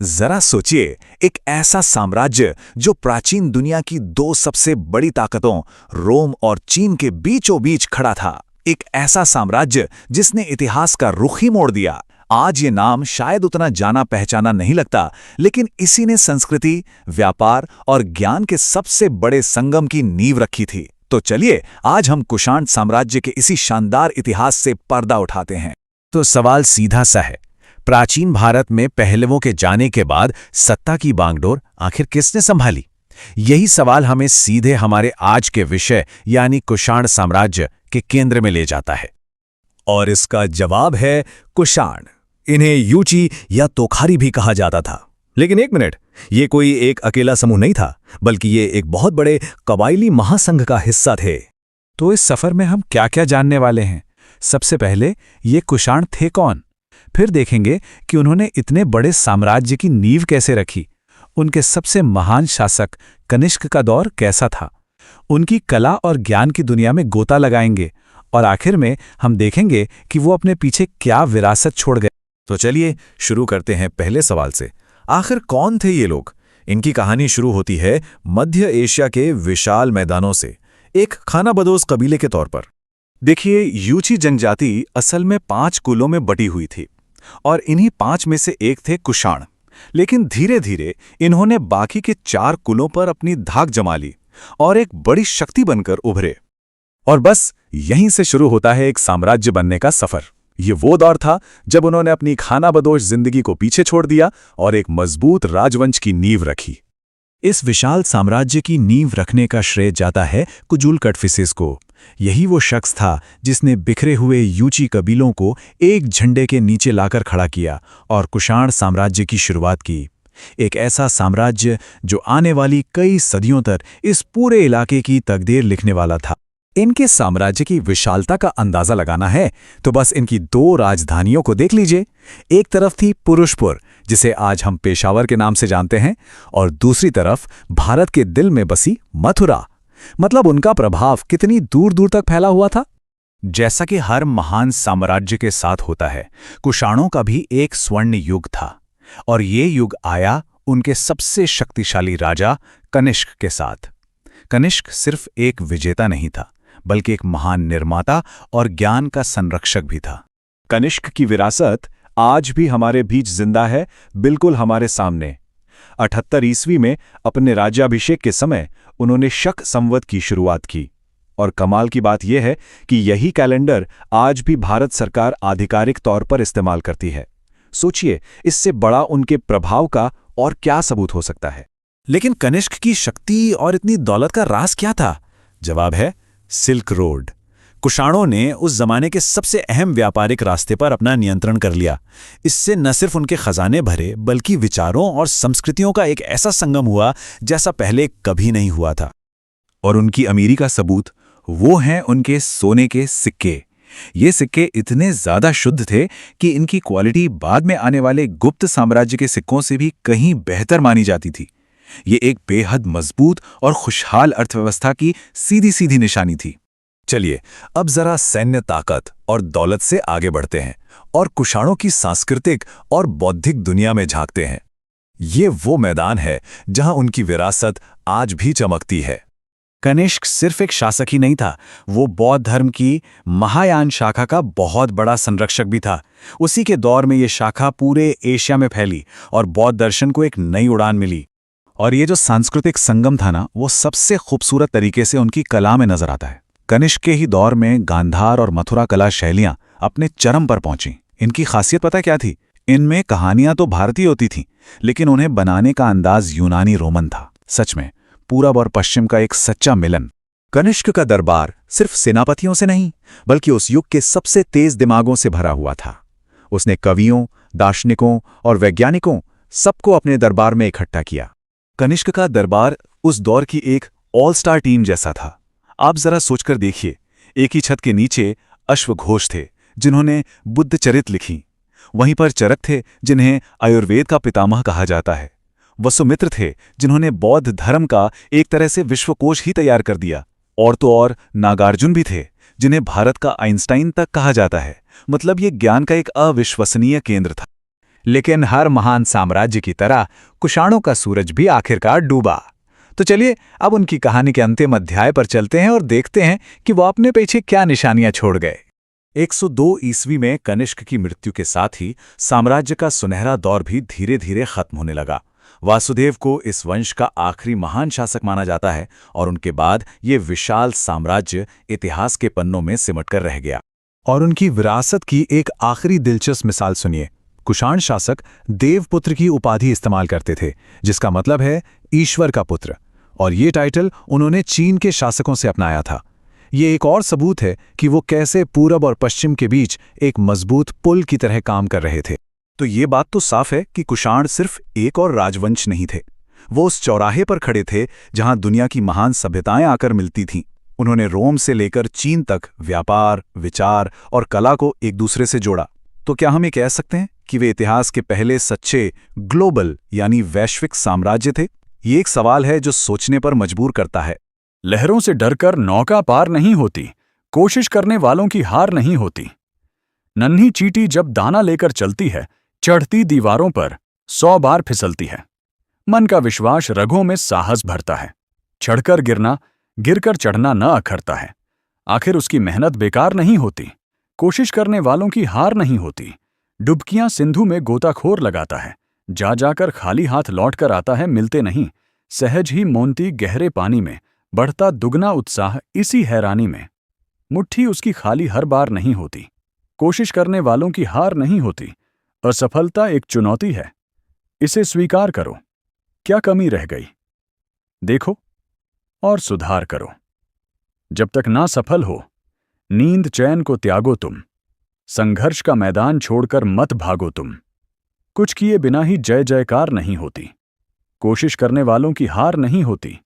जरा सोचिए, एक ऐसा साम्राज्य जो प्राचीन दुनिया की दो सबसे बड़ी ताकतों रोम और चीन के बीचों बीच खड़ा था। एक ऐसा साम्राज्य जिसने इतिहास का रुख ही मोड़ दिया। आज ये नाम शायद उतना जाना पहचाना नहीं लगता, लेकिन इसी ने संस्कृति, व्यापार और ज्ञान के सबसे बड़े संगम की नींव रखी थी। तो चलिए आज हम कुषाण साम्राज्य के इसी शानदार इतिहास से पर्दा उठाते हैं। तो सवाल सीधा सा है, प्राचीन भारत में पहलवों के जाने के बाद सत्ता की बागडोर आखिर किसने संभाली? यही सवाल हमें सीधे हमारे आज के विषय यानी कुषाण साम्राज्य के केंद्र में ले जाता है। और इसका जवाब है कुषाण। इन्हें यूची या तोखारी भी कहा जाता था। लेकिन एक मिनट, ये कोई एक अकेला समूह नहीं था, बल्कि ये एक बहुत बड़े कबायली महासंघ का हिस्सा थे। तो इस सफर में हम क्या क्या जानने वाले हैं? सबसे पहले ये कुषाण थे कौन, फिर देखेंगे कि उन्होंने इतने बड़े साम्राज्य की नींव कैसे रखी, उनके सबसे महान शासक कनिष्क का दौर कैसा था, उनकी कला और ज्ञान की दुनिया में गोता लगाएंगे, और आखिर में हम देखेंगे कि वो अपने पीछे क्या विरासत छोड़ गए। तो चलिए शुरू करते हैं पहले सवाल से। आखिर कौन थे ये लोग? इनकी कहानी शुरू होती है मध्य एशिया के विशाल मैदानों से, एक खानाबदोश कबीले के तौर पर। देखिए, यूची जनजाति असल में 5 कुलों में बटी हुई थी और इन्हीं 5 में से एक थे कुषाण। लेकिन धीरे धीरे इन्होंने बाकी के 4 कुलों पर अपनी धाक जमा ली और एक बड़ी शक्ति बनकर उभरे। और बस यहीं से शुरू होता है एक साम्राज्य बनने का सफर। ये वो दौर था जब उन्होंने अपनी खानाबदोश जिंदगी को पीछे छोड़ दिया और एक मजबूत राजवंश की नींव रखी। इस विशाल साम्राज्य की नींव रखने का श्रेय जाता है कुजुल कड़फिसेस को। यही वो शख्स था जिसने बिखरे हुए यूची कबीलों को एक झंडे के नीचे लाकर खड़ा किया और कुषाण साम्राज्य की शुरुआत की। एक ऐसा साम्राज्य जो आने वाली कई सदियों तक इस पूरे इलाके की तकदीर लिखने वाला था। इनके साम्राज्य की विशालता का अंदाजा लगाना है तो बस इनकी 2 राजधानियों को देख लीजिए। एक तरफ थी पुरुषपुर, जिसे आज हम पेशावर के नाम से जानते हैं, और दूसरी तरफ भारत के दिल में बसी मथुरा। मतलब उनका प्रभाव कितनी दूर दूर तक फैला हुआ था। जैसा कि हर महान साम्राज्य के साथ होता है, कुषाणों का भी एक स्वर्ण युग था, और ये युग आया उनके सबसे शक्तिशाली राजा कनिष्क के साथ। कनिष्क सिर्फ एक विजेता नहीं था, बल्कि एक महान निर्माता और ज्ञान का संरक्षक भी था। कनिष्क की विरासत आज भी हमारे बीच जिंदा है, बिल्कुल हमारे सामने। 78 ईस्वी में अपने राज्याभिषेक के समय उन्होंने शक संवत की शुरुआत की, और कमाल की बात यह है कि यही कैलेंडर आज भी भारत सरकार आधिकारिक तौर पर इस्तेमाल करती है। सोचिए, इससे बड़ा उनके प्रभाव का और क्या सबूत हो सकता है। लेकिन कनिष्क की शक्ति और इतनी दौलत का राज क्या था? जवाब है सिल्क रोड। कुषाणों ने उस जमाने के सबसे अहम व्यापारिक रास्ते पर अपना नियंत्रण कर लिया। इससे न सिर्फ उनके खजाने भरे, बल्कि विचारों और संस्कृतियों का एक ऐसा संगम हुआ जैसा पहले कभी नहीं हुआ था। और उनकी अमीरी का सबूत वो हैं उनके सोने के सिक्के। ये सिक्के इतने ज्यादा शुद्ध थे कि इनकी क्वालिटी बाद में आने वाले गुप्त साम्राज्य के सिक्कों से भी कहीं बेहतर मानी जाती थी। ये एक बेहद मजबूत और खुशहाल अर्थव्यवस्था की सीधी सीधी निशानी थी। चलिए अब जरा सैन्य ताकत और दौलत से आगे बढ़ते हैं और कुषाणों की सांस्कृतिक और बौद्धिक दुनिया में झांकते हैं। ये वो मैदान है जहां उनकी विरासत आज भी चमकती है। कनिष्क सिर्फ एक शासक ही नहीं था, वो बौद्ध धर्म की महायान शाखा का बहुत बड़ा संरक्षक भी था। उसी के दौर में ये शाखा पूरे एशिया में फैली और बौद्ध दर्शन को एक नई उड़ान मिली। और ये जो सांस्कृतिक संगम था ना, वो सबसे खूबसूरत तरीके से उनकी कला में नजर आता है। कनिष्क के ही दौर में गांधार और मथुरा कला शैलियां अपने चरम पर पहुंची। इनकी खासियत पता क्या थी? इनमें कहानियां तो भारतीय होती थीं, लेकिन उन्हें बनाने का अंदाज यूनानी रोमन था। सच में पूरब और पश्चिम का एक सच्चा मिलन। कनिष्क का दरबार सिर्फ सेनापतियों से नहीं, बल्कि उस युग के सबसे तेज दिमागों से भरा हुआ था। उसने कवियों, दार्शनिकों और वैज्ञानिकों सबको अपने दरबार में इकट्ठा किया। कनिष्क का दरबार उस दौर की एक ऑल स्टार टीम जैसा था। आप जरा सोचकर देखिए, एक ही छत के नीचे अश्वघोष थे जिन्होंने बुद्ध चरित लिखी, वहीं पर चरक थे जिन्हें आयुर्वेद का पितामह कहा जाता है, वसुमित्र थे जिन्होंने बौद्ध धर्म का एक तरह से विश्वकोश ही तैयार कर दिया, और तो और नागार्जुन भी थे जिन्हें भारत का आइंस्टाइन तक कहा जाता है। मतलब ये ज्ञान का एक अविश्वसनीय केंद्र था। लेकिन हर महान साम्राज्य की तरह कुषाणों का सूरज भी आखिरकार डूबा। तो चलिए अब उनकी कहानी के अंतिम अध्याय पर चलते हैं और देखते हैं कि वो अपने पीछे क्या निशानियां छोड़ गए। 102 ईस्वी में कनिष्क की मृत्यु के साथ ही साम्राज्य का सुनहरा दौर भी धीरे धीरे खत्म होने लगा। वासुदेव को इस वंश का आखिरी महान शासक माना जाता है और उनके बाद ये विशाल साम्राज्य इतिहास के पन्नों में सिमटकर रह गया। और उनकी विरासत की एक आखिरी दिलचस्प मिसाल सुनिए। कुषाण शासक देवपुत्र की उपाधि इस्तेमाल करते थे, जिसका मतलब है ईश्वर का पुत्र, और ये टाइटल उन्होंने चीन के शासकों से अपनाया था। ये एक और सबूत है कि वो कैसे पूरब और पश्चिम के बीच एक मजबूत पुल की तरह काम कर रहे थे। तो ये बात तो साफ है कि कुषाण सिर्फ एक और राजवंश नहीं थे, वो उस चौराहे पर खड़े थे जहां दुनिया की महान सभ्यताएं आकर मिलती थीं। उन्होंने रोम से लेकर चीन तक व्यापार, विचार और कला को एक दूसरे से जोड़ा। तो क्या हम ये कह सकते हैं कि वे इतिहास के पहले सच्चे ग्लोबल यानी वैश्विक साम्राज्य थे? ये एक सवाल है जो सोचने पर मजबूर करता है। लहरों से डरकर नौका पार नहीं होती, कोशिश करने वालों की हार नहीं होती। नन्ही चींटी जब दाना लेकर चलती है, चढ़ती दीवारों पर 100 बार फिसलती है। मन का विश्वास रगों में साहस भरता है। चढ़कर गिरना, गिरकर चढ़ना न अखरता है। आखिर उसकी मेहनत बेकार नहीं होती। कोशिश करने वालों की हार नहीं होती। डुबकियां सिंधु में गोताखोर लगाता है, जा जाकर खाली हाथ लौट कर आता है, मिलते नहीं। सहज ही मोनती गहरे पानी में, बढ़ता दुगना उत्साह इसी हैरानी में। मुट्ठी उसकी खाली हर बार नहीं होती। कोशिश करने वालों की हार नहीं होती। असफलता एक चुनौती है, इसे स्वीकार करो। क्या कमी रह गई देखो और सुधार करो। जब तक ना सफल हो, नींद चैन को त्यागो तुम। संघर्ष का मैदान छोड़कर मत भागो तुम। कुछ किए बिना ही जय जयकार नहीं होती। कोशिश करने वालों की हार नहीं होती।